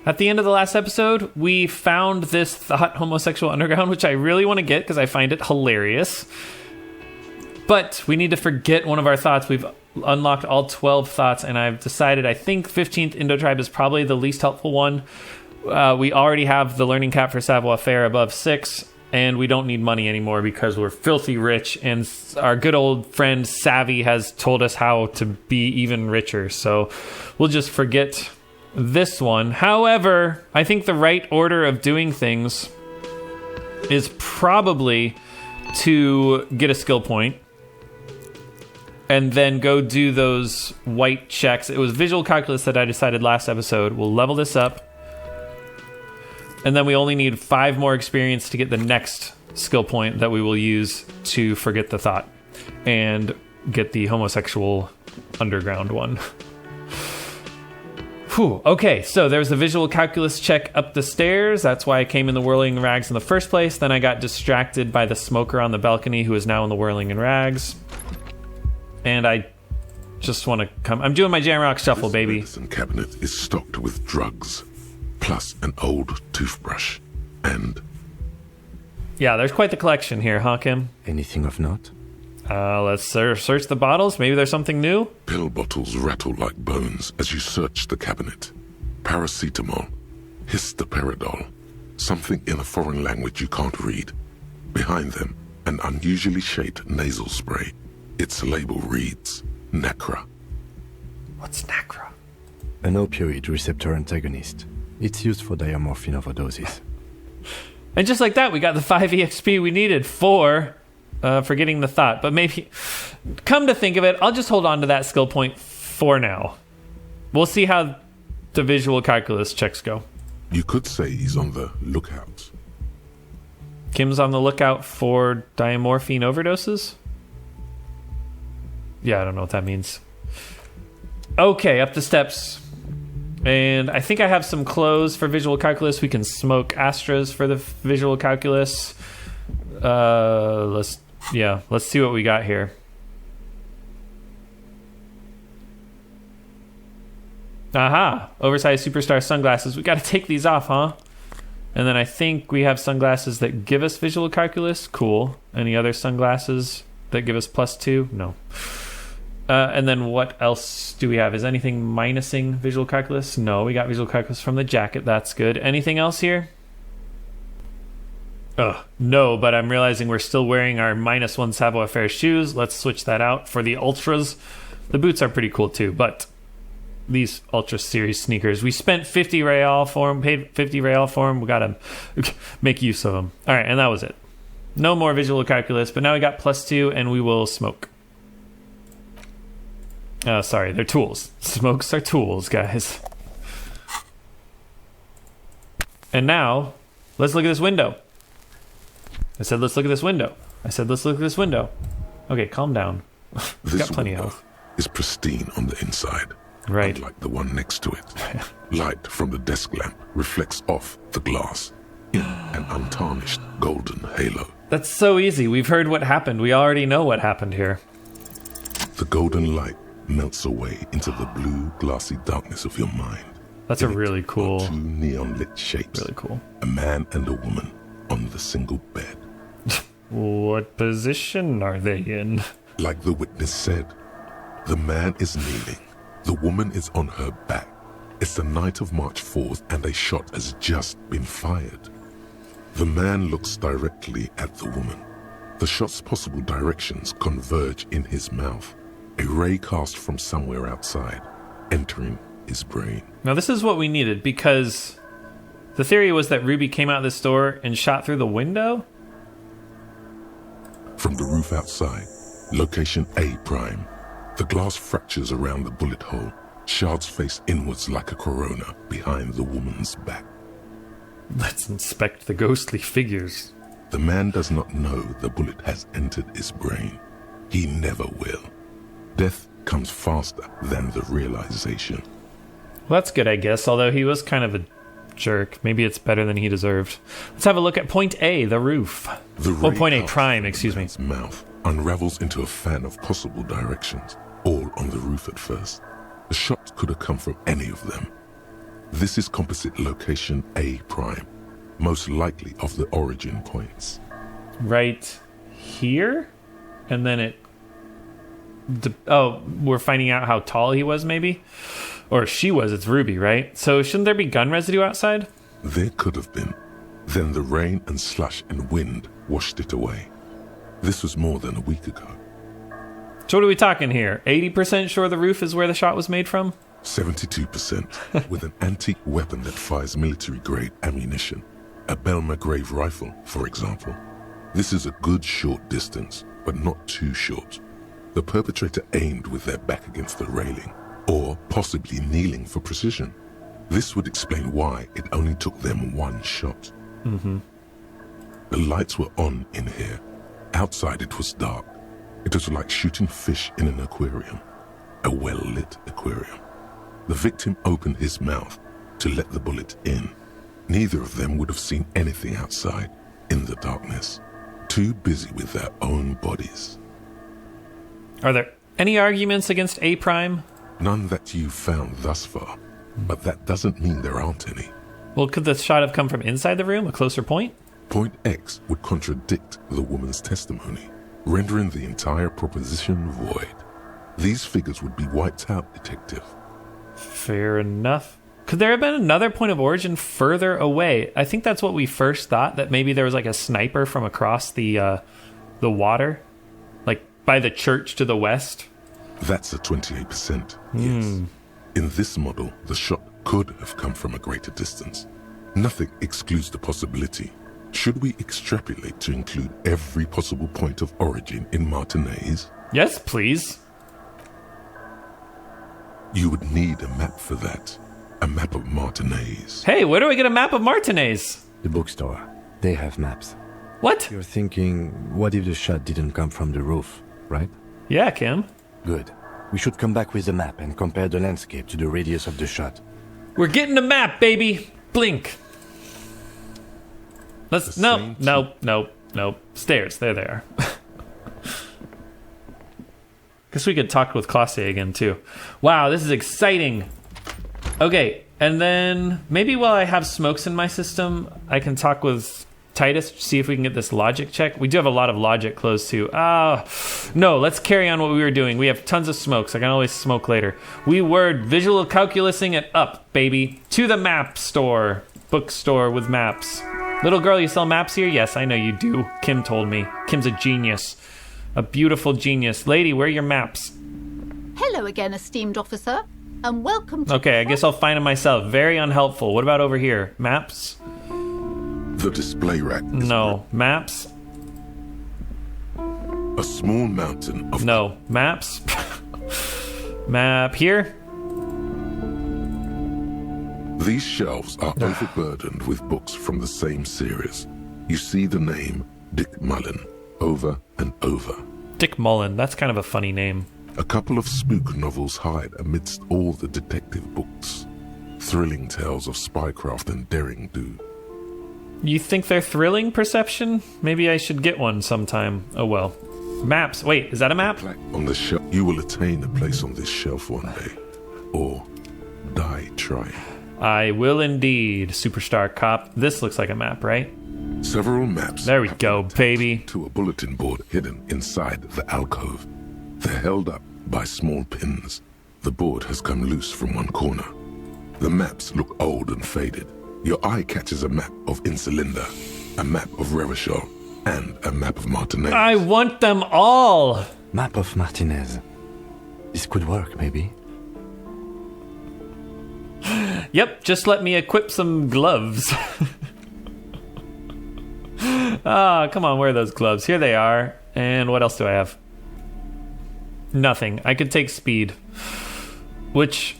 At the end of the last episode, we found this thought homosexual underground, which I really want to get because I find it hilarious. But we need to forget one of our thoughts. We've unlocked all 12 thoughts, and I've decided I think 15th Indo-Tribe is probably the least helpful one. We already have the learning cap for savoir-faire above 6, and we don't need money anymore because we're filthy rich, and our good old friend Savvy has told us how to be even richer. So we'll just forget this one. However, I think the right order of doing things is probably to get a skill point and then go do those white checks. It was visual calculus that I decided last episode. We'll level this up. And then we only need 5 more experience to get the next skill point that we will use to forget the thought and get the homosexual underground one. Whew. Okay, so there's a visual calculus check up the stairs. That's why I came in the whirling rags in the first place. Then I got distracted by the smoker on the balcony who is now in the whirling in rags. And I just want to come. I'm doing my Jamrock shuffle, baby. This medicine cabinet is stocked with drugs, plus an old toothbrush, and... Yeah, there's quite the collection here, huh, Kim? Anything of note? Let's search the bottles. Maybe there's something new. Pill bottles rattle like bones as you search the cabinet. Paracetamol, histoperidol, something in a foreign language you can't read. Behind them, an unusually shaped nasal spray. Its label reads, Nacra. What's Nacra? An opioid receptor antagonist. It's used for diamorphine overdoses. And just like that, we got the 5 EXP we needed for forgetting the thought. But maybe, come to think of it, I'll just hold on to that skill point for now. We'll see how the visual calculus checks go. You could say he's on the lookout. Kim's on the lookout for diamorphine overdoses? Yeah, I don't know what that means. Okay, up the steps. And I think I have some clothes for visual calculus. We can smoke Astras for the visual calculus. Let's see what we got here. Aha! Oversized superstar sunglasses. We got to take these off, huh? And then I think we have sunglasses that give us visual calculus. Cool. Any other sunglasses that give us +2? No. And then what else do we have? Is anything minusing visual calculus? No, we got visual calculus from the jacket. That's good. Anything else here? No, but I'm realizing we're still wearing our -1 savoir-faire shoes. Let's switch that out for the Ultras. The boots are pretty cool too, but these Ultra Series sneakers, we spent 50 real for them, paid 50 real for them. We got to make use of them. All right, and that was it. No more visual calculus, but now we got +2 and we will smoke. Sorry, they're tools. Smokes are tools, guys. And now, let's look at this window. I said, let's look at this window. I said, let's look at this window. Okay, calm down. We've got plenty of health. Is pristine on the inside. Right. Unlike the one next to it. Light from the desk lamp reflects off the glass in an untarnished golden halo. That's so easy. We've heard what happened. We already know what happened here. The golden light melts away into the blue, glassy darkness of your mind. That's a really cool... 2 neon-lit shapes. Really cool. A man and a woman on the single bed. What position are they in? Like the witness said, the man is kneeling. The woman is on her back. It's the night of March 4th and a shot has just been fired. The man looks directly at the woman. The shot's possible directions converge in his mouth. A ray cast from somewhere outside, entering his brain. Now this is what we needed, because the theory was that Ruby came out this door and shot through the window? From the roof outside, location A prime. The glass fractures around the bullet hole. Shards face inwards like a corona behind the woman's back. Let's inspect the ghostly figures. The man does not know the bullet has entered his brain. He never will. Death comes faster than the realization. Well, that's good, I guess, although he was kind of a jerk. Maybe it's better than he deserved. Let's have a look at point A, the roof. Point A prime, excuse me. His mouth unravels into a fan of possible directions, all on the roof at first. The shot could have come from any of them. This is composite location A prime, most likely of the origin points. Right here? And then it... we're finding out how tall he was, maybe? Or she was, it's Ruby, right? So shouldn't there be gun residue outside? There could have been. Then the rain and slush and wind washed it away. This was more than a week ago. So what are we talking here? 80% sure the roof is where the shot was made from? 72% with an antique weapon that fires military-grade ammunition. A Belma-grave rifle, for example. This is a good short distance, but not too short. The perpetrator aimed with their back against the railing, or possibly kneeling for precision. This would explain why it only took them one shot. Mm-hmm. The lights were on in here. Outside it was dark. It was like shooting fish in an aquarium, a well-lit aquarium. The victim opened his mouth to let the bullet in. Neither of them would have seen anything outside, in the darkness, too busy with their own bodies. Are there any arguments against A prime? None that you've found thus far, but that doesn't mean there aren't any. Well, could the shot have come from inside the room, a closer point? Point X would contradict the woman's testimony, rendering the entire proposition void. These figures would be wiped out, Detective. Fair enough. Could there have been another point of origin further away? I think that's what we first thought, that maybe there was like a sniper from across the water, like by the church to the west. That's a 28%, yes. In this model, the shot could have come from a greater distance. Nothing excludes the possibility. Should we extrapolate to include every possible point of origin in Martinez? Yes, please. You would need a map for that. A map of Martinez. Hey, where do I get a map of Martinez? The bookstore. They have maps. What? You're thinking, what if the shot didn't come from the roof, right? Yeah, Kim. Good. We should come back with the map and compare the landscape to the radius of the shot. We're getting a map, baby. Blink. Let's... Nope. Stairs. There they are. Guess we could talk with Classe again, too. Wow, this is exciting. Okay, and then maybe while I have smokes in my system, I can talk with Titus, see if we can get this logic check. We do have a lot of logic closed, too. No, let's carry on what we were doing. We have tons of smokes. I can always smoke later. We were visual calculusing it up, baby. To the map store. Bookstore with maps. Little girl, you sell maps here? Yes, I know you do. Kim told me. Kim's a genius. A beautiful genius. Lady, where are your maps? Hello again, esteemed officer, and welcome to... Okay, I guess I'll find them myself. Very unhelpful. What about over here? Maps? The display rack is No. Maps? a small mountain of... No. Maps? Map here? These shelves are overburdened with books from the same series. You see the name Dick Mullen over and over. Dick Mullen. That's kind of a funny name. A couple of spook novels hide amidst all the detective books. Thrilling tales of spycraft and daring do. You think they're thrilling, Perception? Maybe I should get one sometime. Oh well. Maps. Wait, is that a map? On the shelf, you will attain a place on this shelf one day. Or die trying. I will indeed, Superstar Cop. This looks like a map, right? Several maps. There we have go, been attached baby. To a bulletin board hidden inside the alcove. They're held up by small pins. The board has come loose from one corner. The maps look old and faded. Your eye catches a map of Insulinda, a map of Revachol, and a map of Martinez. I want them all! Map of Martinez. This could work, maybe. Yep, just let me equip some gloves. Come on, where are those gloves? Here they are. And what else do I have? Nothing. I could take speed. Which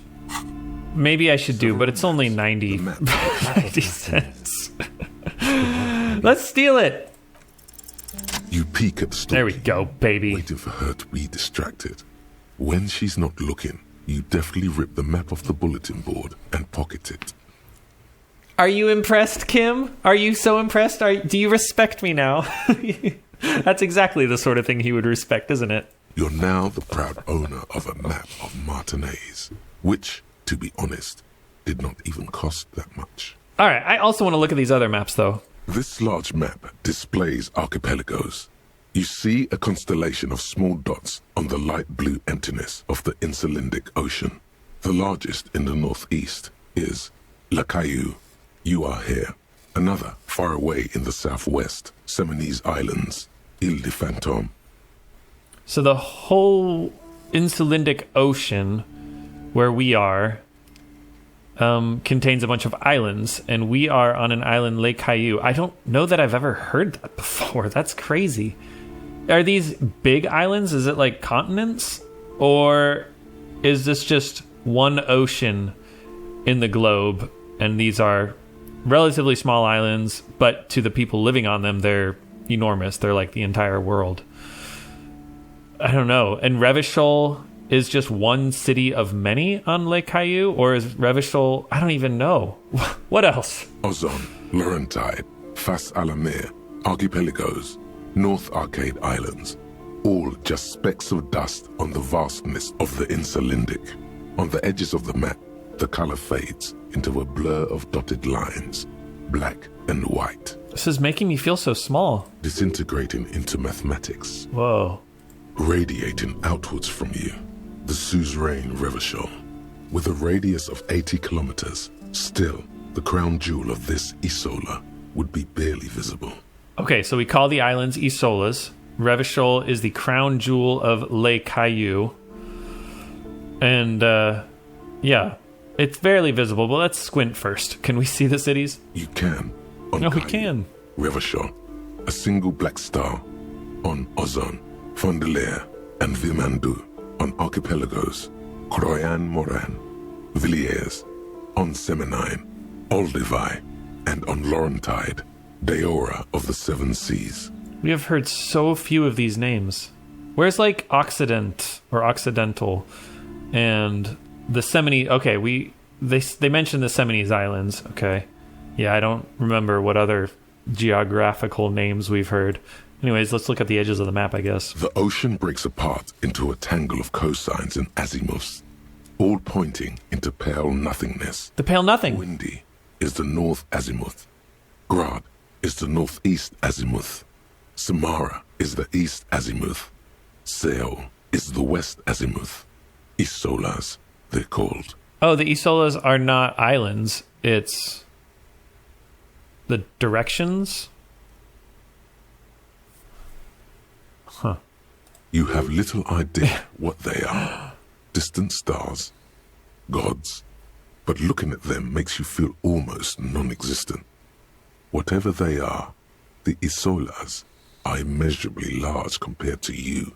maybe I should do, but it's only 90 cents. Let's steal it. You peek at the store. There we go, baby. Waiting for her to be distracted. When she's not looking, you deftly rip the map off the bulletin board and pocket it. Are you impressed, Kim? Are you so impressed? Do you respect me now? That's exactly the sort of thing he would respect, isn't it? You're now the proud owner of a map of Martinez, which, to be honest, did not even cost that much. All right, I also want to look at these other maps, though. This large map displays archipelagos. You see a constellation of small dots on the light blue emptiness of the Insulindic Ocean. The largest in the northeast is La Caillou. You are here. Another, far away in the southwest, Seminese Islands, Ile de Fantôme. So the whole Insulindic Ocean, where we are, contains a bunch of islands, and we are on an island, Lake Caillou. I don't know that I've ever heard that before. That's crazy. Are these big islands? Is it like continents? Or is this just one ocean in the globe, and these are relatively small islands, but to the people living on them, they're enormous. They're like the entire world. I don't know. And Revachol is just one city of many on Lake Caillou, or is Revachol... I don't even know. What else? Ozon, Laurentide, Fas Alamer, Archipelagos, North Arcade Islands, all just specks of dust on the vastness of the Insulindic. On the edges of the map, the color fades into a blur of dotted lines, black and white. This is making me feel so small. Disintegrating into mathematics. Whoa. Radiating outwards from you, the suzerain Revachol. With a radius of 80 kilometers, still, the crown jewel of this Isola would be barely visible. Okay, so we call the islands Isolas. Revachol is the crown jewel of Lake Caillou. And, yeah, it's barely visible, but let's squint first. Can we see the cities? You can. No, we can. Revachol, a single black star. On Ozon, Fondelier, and Vilmandu. On Archipelagos, Croyan Moran, Villiers. On Seminine, Olduvai, and on Laurentide, Deora of the Seven Seas. We have heard so few of these names. Where's like Occident or Occidental and the Semini? Okay, they mentioned the Seminese Islands. Okay, yeah, I don't remember what other geographical names we've heard. Anyways, let's look at the edges of the map, I guess. The ocean breaks apart into a tangle of cosines and azimuths, all pointing into pale nothingness. The pale nothing. Windy is the north azimuth. Grad is the northeast azimuth. Samara is the east azimuth. Seol is the west azimuth. Isolas, they're called. Oh, the Isolas are not islands. It's the directions? Huh. You have little idea what they are. Distant stars, gods. But looking at them makes you feel almost non-existent. Whatever they are, the Isolas are immeasurably large compared to you,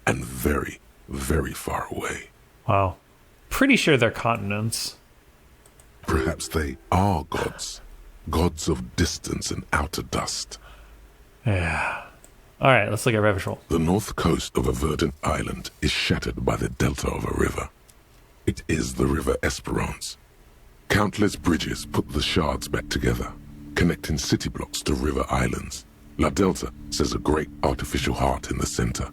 and very, very far away. Wow. Pretty sure they're continents. Perhaps they are gods. Gods of distance and outer dust. Yeah. All right, let's look at Revachol. The north coast of a verdant island is shattered by the delta of a river. It is the River Esperance. Countless bridges put the shards back together, connecting city blocks to river islands. La Delta says a great artificial heart in the center,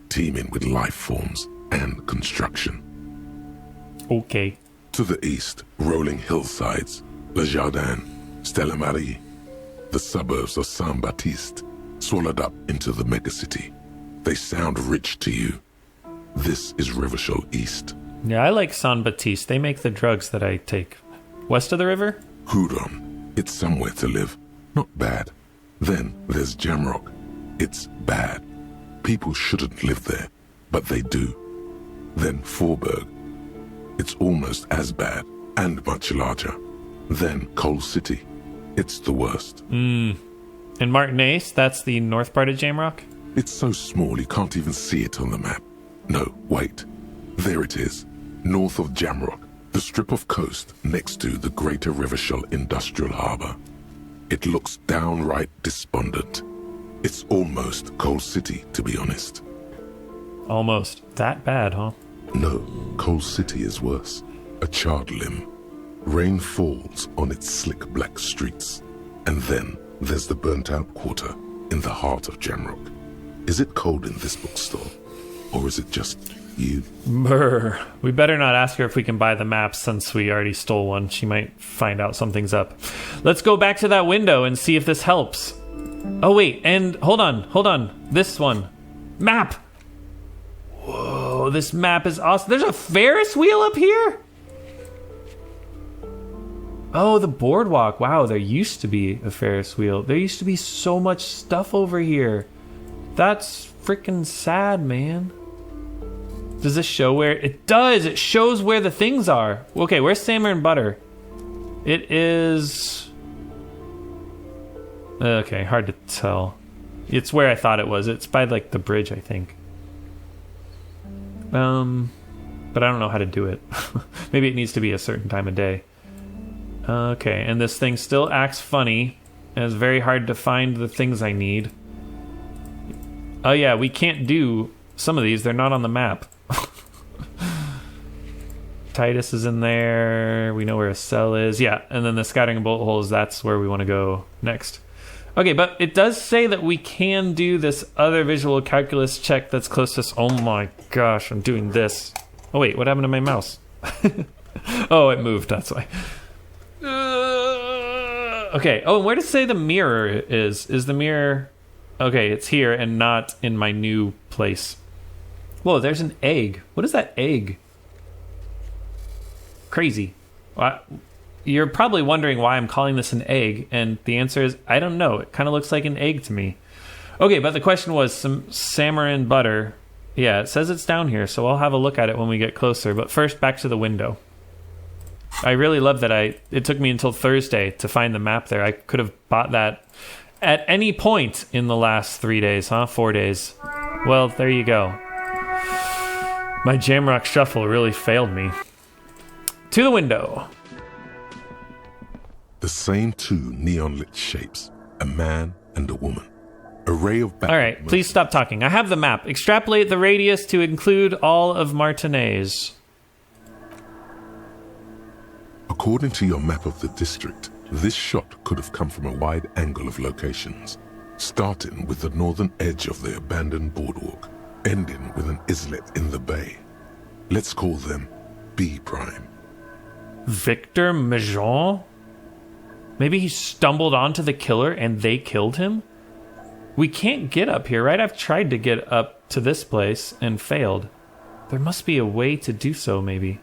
teeming with life forms and construction. Okay. To the east, rolling hillsides, Le Jardin, Stella Marie, the suburbs of Saint-Baptiste, swallowed up into the megacity. They sound rich to you. This is Revachol East. Yeah, I like San Baptiste. They make the drugs that I take. West of the river? Hudon, it's somewhere to live. Not bad. Then there's Jamrock. It's bad. People shouldn't live there, but they do. Then Forberg. It's almost as bad, and much larger. Then Coal City. It's the worst. And Martinaise, that's the north part of Jamrock? It's so small you can't even see it on the map. No, wait. There it is. North of Jamrock, the strip of coast next to the Greater Revachol Industrial Harbour. It looks downright despondent. It's almost Coal City, to be honest. Almost. That bad, huh? No, Coal City is worse. A charred limb. Rain falls on its slick black streets. And then there's the burnt-out quarter in the heart of Jamrock. Is it cold in this bookstore? Or is it just You. Brr. We better not ask her if we can buy the map since we already stole one. She might find out something's up. Let's go back to that window and see if this helps. Oh, wait. And hold on. This one. Map. Whoa, this map is awesome. There's a Ferris wheel up here? Oh, the boardwalk. Wow, there used to be a Ferris wheel. There used to be so much stuff over here. That's freaking sad, man. Does this show where... It does! It shows where the things are. Okay, where's Salmon and Butter? It is... Okay, hard to tell. It's where I thought it was. It's by, like, the bridge, I think. But I don't know how to do it. Maybe it needs to be a certain time of day. Okay, and this thing still acts funny. And it's very hard to find the things I need. Oh yeah, we can't do some of these. They're not on the map. Titus is in there. We know where a cell is. Yeah, and then the scattering of bullet holes, that's where we want to go next. Okay, but it does say that we can do this other visual calculus check that's close to us. Oh my gosh, I'm doing this. Oh wait, what happened to my mouse? Oh, it moved, that's why. Okay, oh, and where does it say the mirror is? Is the mirror... Okay, it's here and not in my new place. Whoa, there's an egg. What is that egg? Crazy. You're probably wondering why I'm calling this an egg, and the answer is, I don't know. It kind of looks like an egg to me. Okay, but the question was some Samarin butter. Yeah, it says it's down here, so I'll have a look at it when we get closer. But first, back to the window. I really love that it took me until Thursday to find the map there. I could have bought that at any point in the last 3 days, huh? 4 days. Well, there you go. My Jamrock Shuffle really failed me. To the window. The same two neon-lit shapes, a man and a woman. A ray of back. All right, please stop talking. I have the map. Extrapolate the radius to include all of Martinez. According to your map of the district, this shot could have come from a wide angle of locations, starting with the northern edge of the abandoned boardwalk, ending with an islet in the bay. Let's call them B Prime. Victor Majon? Maybe he stumbled onto the killer and they killed him? We can't get up here, right? I've tried to get up to this place and failed. There must be a way to do so, maybe.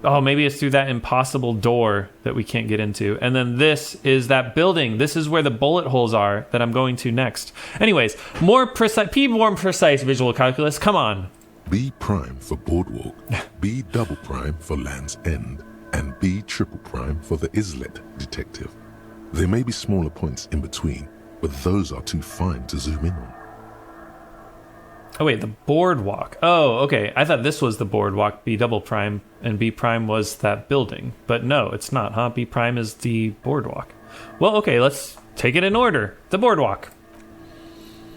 Oh, maybe it's through that impossible door that we can't get into. And then this is that building. This is where the bullet holes are that I'm going to next. Anyways, more precise visual calculus. Come on. B Prime for boardwalk, B double prime for Land's End, and B triple prime for the islet detective. There may be smaller points in between, but those are too fine to zoom in on. Oh, wait, the boardwalk. Oh, okay. I thought this was the boardwalk, B double prime, and B prime was that building. But no, it's not, huh? B prime is the boardwalk. Well, okay, let's take it in order. The boardwalk.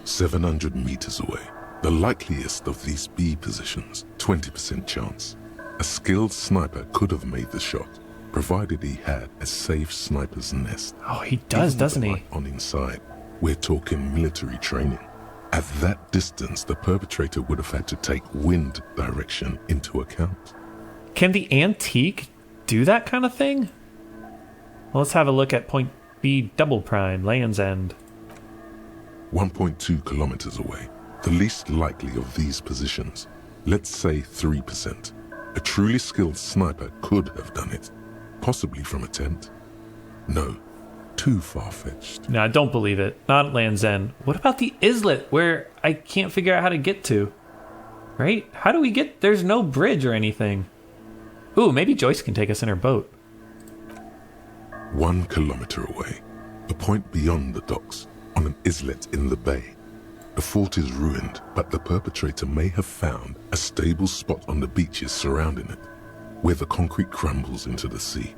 700 meters away. The likeliest of these B positions, 20% chance. A skilled sniper could have made the shot, provided he had a safe sniper's nest. Oh, he does, doesn't he? On inside, we're talking military training. At that distance, the perpetrator would have had to take wind direction into account. Can the antique do that kind of thing? Well, let's have a look at point B double prime, Land's End. 1.2 kilometers away. The least likely of these positions. Let's say 3%. A truly skilled sniper could have done it. Possibly from a tent. No. Too far-fetched. No, I don't believe it. Not at Land's End. What about the islet where I can't figure out how to get to? Right? How do we get... There's no bridge or anything. Ooh, maybe Joyce can take us in her boat. 1 kilometer away. A point beyond the docks. On an islet in the bay. The fort is ruined, but the perpetrator may have found a stable spot on the beaches surrounding it, where the concrete crumbles into the sea,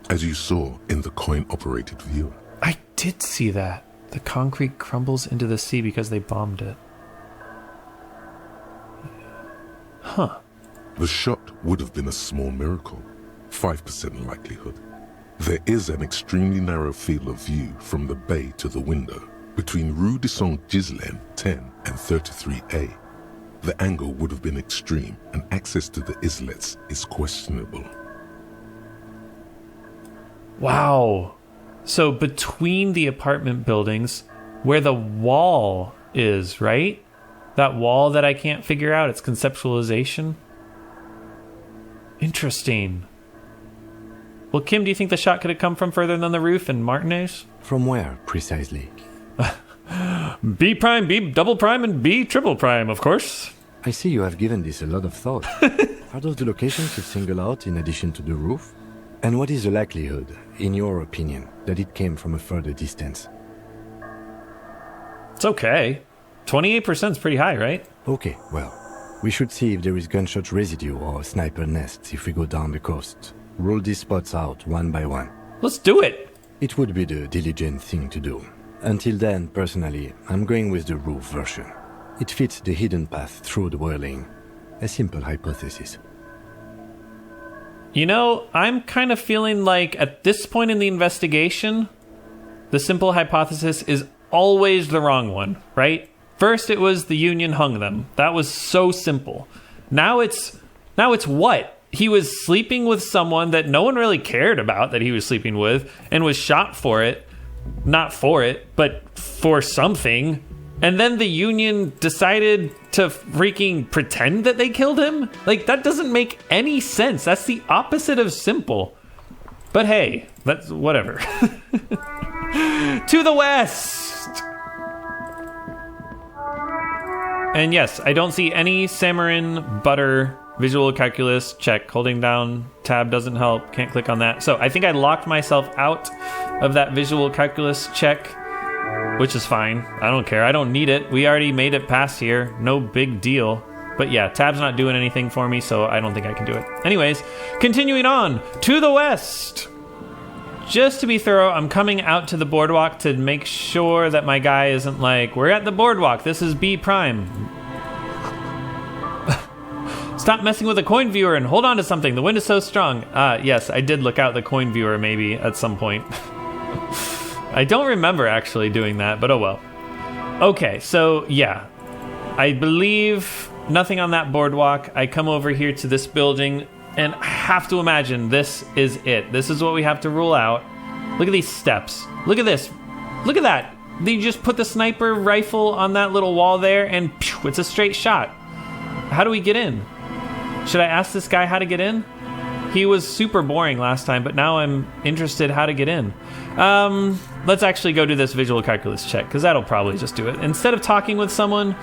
as you saw in the coin-operated viewer. I did see that. The concrete crumbles into the sea because they bombed it. Huh. The shot would have been a small miracle, 5% likelihood. There is an extremely narrow field of view from the bay to the window, between Rue de Saint-Ghislain 10 and 33A. The angle would have been extreme, and access to the islets is questionable. Wow. So between the apartment buildings, where the wall is, right? That wall that I can't figure out, its conceptualization. Interesting. Well, Kim, do you think the shot could have come from further than the roof in Martinez? From where, precisely? B prime, B double prime, and B triple prime, of course. I see you have given this a lot of thought. Are those the locations you single out in addition to the roof? And what is the likelihood, in your opinion, that it came from a further distance? It's okay. 28% is pretty high, right? Okay, well, we should see if there is gunshot residue or sniper nests if we go down the coast. Rule these spots out one by one. Let's do it. It would be the diligent thing to do. Until then, personally, I'm going with the roof version. It fits the hidden path through the whirling. A simple hypothesis. You know, I'm kind of feeling like at this point in the investigation, the simple hypothesis is always the wrong one, right? First it was the Union hung them. That was so simple. Now it's what? He was sleeping with someone that no one really cared about that he was sleeping with and was shot for it. Not for it, but for something. And then the Union decided to freaking pretend that they killed him? Like, that doesn't make any sense. That's the opposite of simple. But hey, that's whatever. To the west! And yes, I don't see any Samarin butter visual calculus check. Holding down tab doesn't help. Can't click on that. So I think I locked myself out of that visual calculus check, which is fine. I don't care. I don't need it. We already made it past here. No big deal. But yeah, tab's not doing anything for me, so I don't think I can do it. Anyways, continuing on to the west. Just to be thorough, I'm coming out to the boardwalk to make sure that my guy isn't like, we're at the boardwalk. This is B prime. Stop messing with the coin viewer and hold on to something. The wind is so strong. Yes, I did look out the coin viewer maybe at some point. I don't remember actually doing that, but oh well. Okay, so yeah. I believe nothing on that boardwalk. I come over here to this building, and I have to imagine this is it. This is what we have to rule out. Look at these steps. Look at this. Look at that. They just put the sniper rifle on that little wall there, and pew, it's a straight shot. How do we get in? Should I ask this guy how to get in? He was super boring last time, but now I'm interested how to get in. Let's actually go do this visual calculus check, because that'll probably just do it. Instead of talking with someone,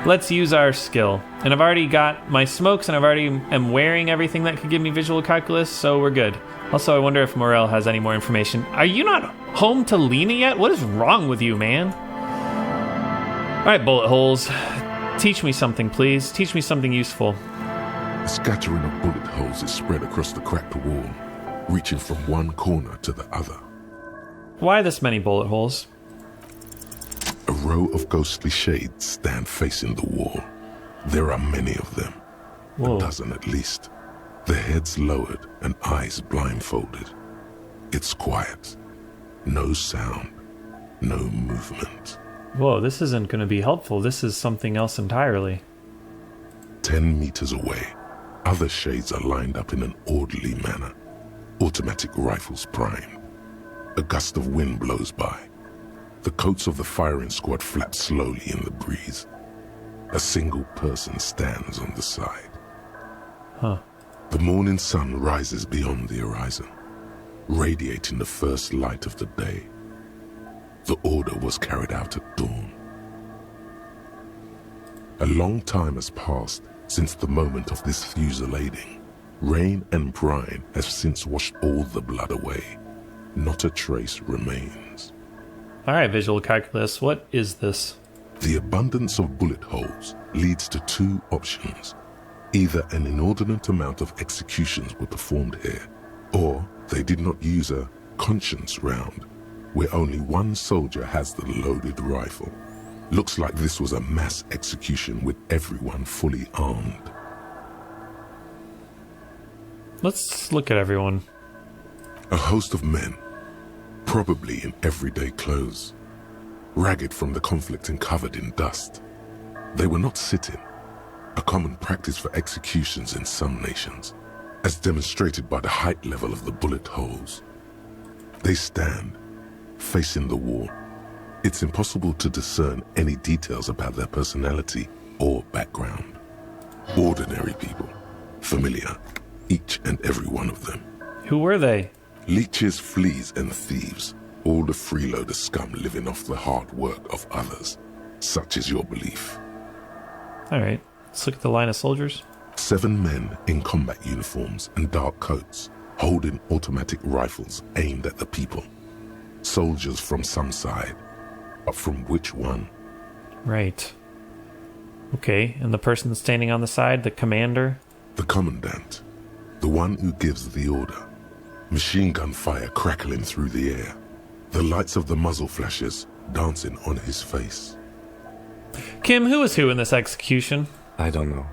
let's use our skill. And I've already got my smokes, and I've already am wearing everything that could give me visual calculus, so we're good. Also, I wonder if Morel has any more information. Are you not home to Lena yet? What is wrong with you, man? All right, bullet holes. Teach me something, please. Teach me something useful. A scattering of bullet holes is spread across the cracked wall, reaching from one corner to the other. Why this many bullet holes? A row of ghostly shades stand facing the wall. There are many of them. Whoa. A dozen at least. Their heads lowered and eyes blindfolded. It's quiet. No sound. No movement. Whoa, this isn't going to be helpful. This is something else entirely. 10 meters away, other shades are lined up in an orderly manner. Automatic rifles primed. A gust of wind blows by. The coats of the firing squad flap slowly in the breeze. A single person stands on the side. Huh. The morning sun rises beyond the horizon, radiating the first light of the day. The order was carried out at dawn. A long time has passed since the moment of this fusillading. Rain and brine have since washed all the blood away. Not a trace remains. All right, visual calculus, what is this? The abundance of bullet holes leads to two options. Either an inordinate amount of executions were performed here, or they did not use a conscience round, where only one soldier has the loaded rifle. Looks like this was a mass execution with everyone fully armed. Let's look at everyone. A host of men, probably in everyday clothes, ragged from the conflict and covered in dust. They were not sitting. a common practice for executions in some nations, as demonstrated by the height level of the bullet holes. They stand, facing the wall. It's impossible to discern any details about their personality or background. Ordinary people, familiar, each and every one of them. Who were they? Leeches, fleas, and thieves, all the freeloader scum living off the hard work of others. Such is your belief. All right, let's look at the line of soldiers. 7 men in combat uniforms and dark coats, holding automatic rifles aimed at the people. Soldiers from some side, but from which one? Right. Okay, and the person standing on the side, the commander? The commandant, the one who gives the order. Machine gun fire crackling through the air. The lights of the muzzle flashes dancing on his face. Kim, who was who in this execution? I don't know.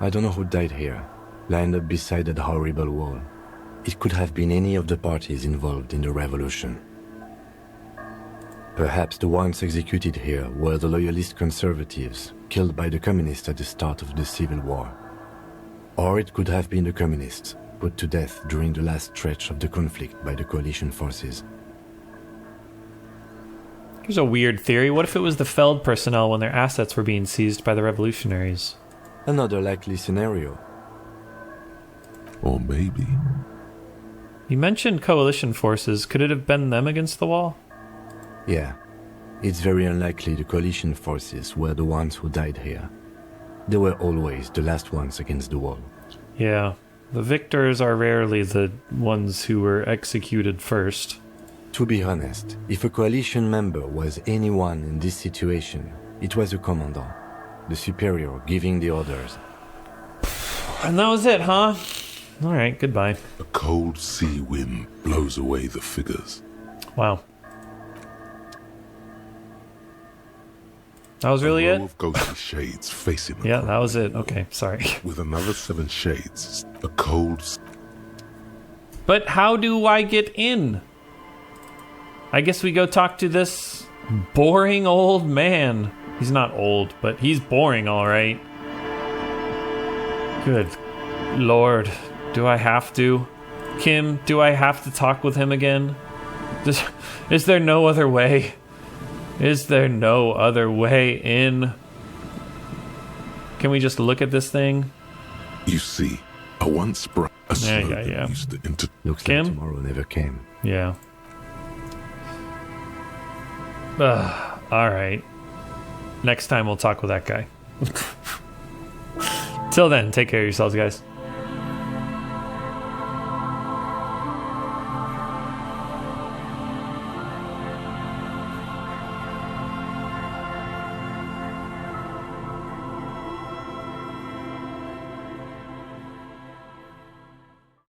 I don't know who died here, lined up beside that horrible wall. It could have been any of the parties involved in the revolution. Perhaps the ones executed here were the loyalist conservatives, killed by the communists at the start of the Civil War. Or it could have been the communists, put to death during the last stretch of the conflict by the coalition forces. Here's a weird theory. What if it was the Feld personnel when their assets were being seized by the revolutionaries? Another likely scenario. Or maybe... You mentioned coalition forces. Could it have been them against the wall? Yeah. It's very unlikely the coalition forces were the ones who died here. They were always the last ones against the wall. Yeah. The victors are rarely the ones who were executed first. To be honest, if a coalition member was anyone in this situation, it was a commandant, the superior giving the orders. And that was it, huh? All right, goodbye. A cold sea wind blows away the figures. Wow. That was really A it? row of ghostly shades facing the Yeah, crowd. that was it. Okay, sorry. With another 7 shades, a cold... But how do I get in? I guess we go talk to this boring old man. He's not old, but he's boring, all right. Good Lord. Do I have to? Kim, do I have to talk with him again? Is there no other way? Is there no other way in? Can we just look at this thing? You see, a once bright... A slogan yeah. used to inter... Looks Kim? like tomorrow never came. Yeah. All right. Next time we'll talk with that guy. Till then, take care of yourselves, guys.